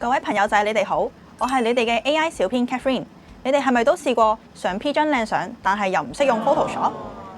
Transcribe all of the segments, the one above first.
各位朋友仔，你哋好，我係你哋嘅 AI 小編 Catherine。你哋係咪都試過想 P 張靚相，但係又唔識用 Photoshop，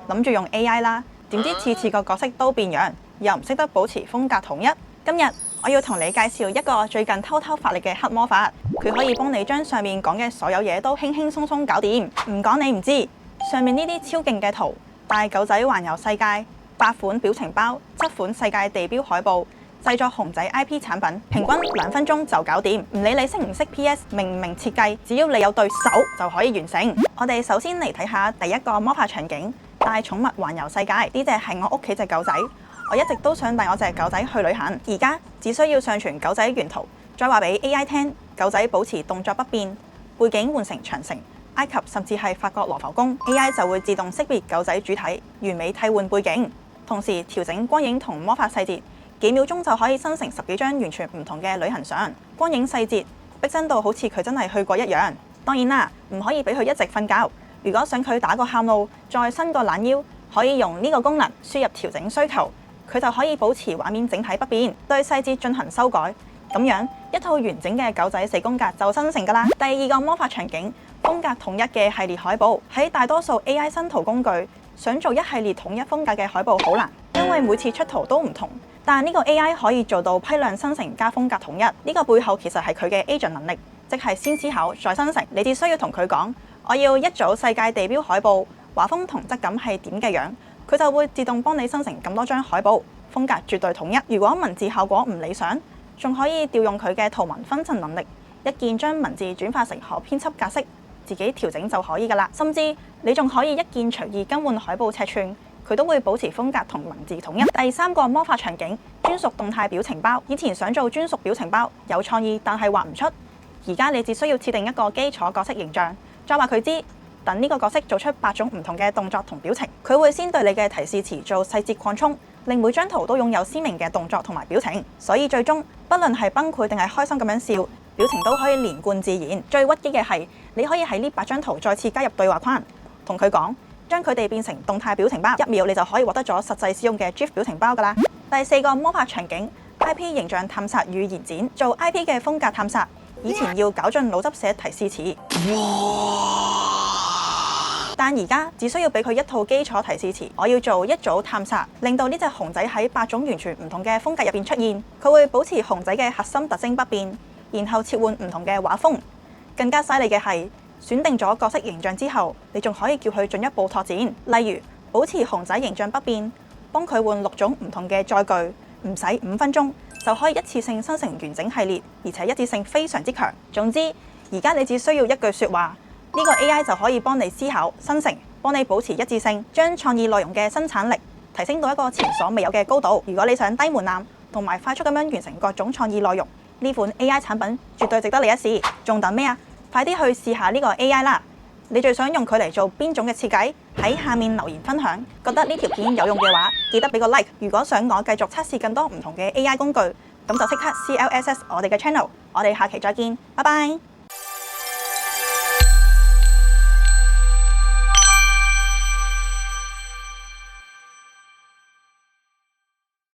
諗住用 AI 啦？點知次次個角色都變樣，又唔識得保持風格統一。今日我要同你介紹一個最近偷偷發力嘅黑魔法，佢可以幫你將上面講嘅所有嘢都輕輕鬆鬆搞掂。唔講你唔知，上面呢啲超勁嘅圖，帶狗仔環遊世界，8款表情包，7款世界地標海報。製作熊仔 IP 產品，平均2分鐘就搞掂。唔理你識唔識 PS， 明唔明設計，只要你有對手就可以完成。我哋首先嚟睇下第一個魔法場景，帶寵物環遊世界。呢隻係我屋企隻狗仔，我一直都想帶我隻狗仔去旅行。而家只需要上傳狗仔原圖，再話俾 AI 聽，狗仔保持動作不變，背景換成長城、埃及甚至係法國羅浮宮 ，AI 就會自動識別狗仔主體，完美替換背景，同時調整光影同魔法細節。幾秒鐘就可以生成10幾張完全唔同嘅旅行相，光影細節逼真到好似佢真係去過一樣。當然啦，唔可以俾佢一直瞓覺。如果想佢打個喊路，再伸個懶腰，可以用呢個功能輸入調整需求，佢就可以保持畫面整體不變，對細節進行修改。咁樣一套完整嘅狗仔4宮格就生成㗎啦。第二個魔法場景，風格統一嘅系列海報。喺大多數 AI 新圖工具，想做一系列統一風格嘅海報好難，因為每次出圖都唔同。但呢個 AI 可以做到批量生成加風格統一，呢個背後其實係佢嘅 agent 能力，即係先思考再生成。你只需要同佢講，我要一組世界地標海報，畫風同質感係點嘅樣，佢就會自動幫你生成咁多張海報，風格絕對統一。如果文字效果唔理想，仲可以調用佢嘅圖文分層能力，一鍵將文字轉化成可編輯格式，自己調整就可以㗎啦。甚至你仲可以一鍵隨意更換海報尺寸，佢都會保持風格同文字統一。第三個魔法場景，專屬動態表情包。以前想做專屬表情包，有創意但係畫唔出，而家你只需要設定一個基礎角色形象，再話佢知，等呢個角色做出8種唔同嘅動作同表情，佢會先對你嘅提示詞做細節擴充，令每張圖都擁有鮮明嘅動作同埋表情，所以最終不論係崩潰定係開心咁樣笑，表情都可以連貫自然。最屈機嘅係，你可以喺呢8張圖再次加入對話框，同佢講，將佢哋變成動態表情包，1秒你就可以獲得咗實際使用嘅 GIF 表情包㗎啦。第4個魔法場景， IP 形象探索與延展。做 IP 嘅風格探索，以前要絞盡腦汁寫提示詞，但而家只需要俾佢一套基礎提示詞，我要做一組探索，令到呢隻熊仔喺8種完全唔同嘅風格入邊出現，佢會保持熊仔嘅核心特徵不變，然後切換唔同嘅畫風。更加犀利嘅係，選定咗角色形象之後，你仲可以叫佢進一步拓展，例如保持熊仔形象不變，幫佢換6種唔同嘅載具，唔使5分鐘就可以一次性生成完整系列，而且一致性非常之強。總之，而家你只需要一句說話，呢個 AI 就可以幫你思考、生成，幫你保持一致性，將創意內容嘅生產力提升到一個前所未有嘅高度。如果你想低門檻同埋快速咁樣完成各種創意內容，呢款 AI 產品絕對值得你一試。仲等咩啊？快啲去試下呢個 AI 啦！你最想用佢嚟做邊種嘅設計？喺下面留言分享。覺得呢條片有用嘅話，記得俾個 like。如果想我繼續測試更多唔同嘅 AI 工具，咁就即刻 CLSS 我哋嘅 channel。我哋下期再見，拜拜。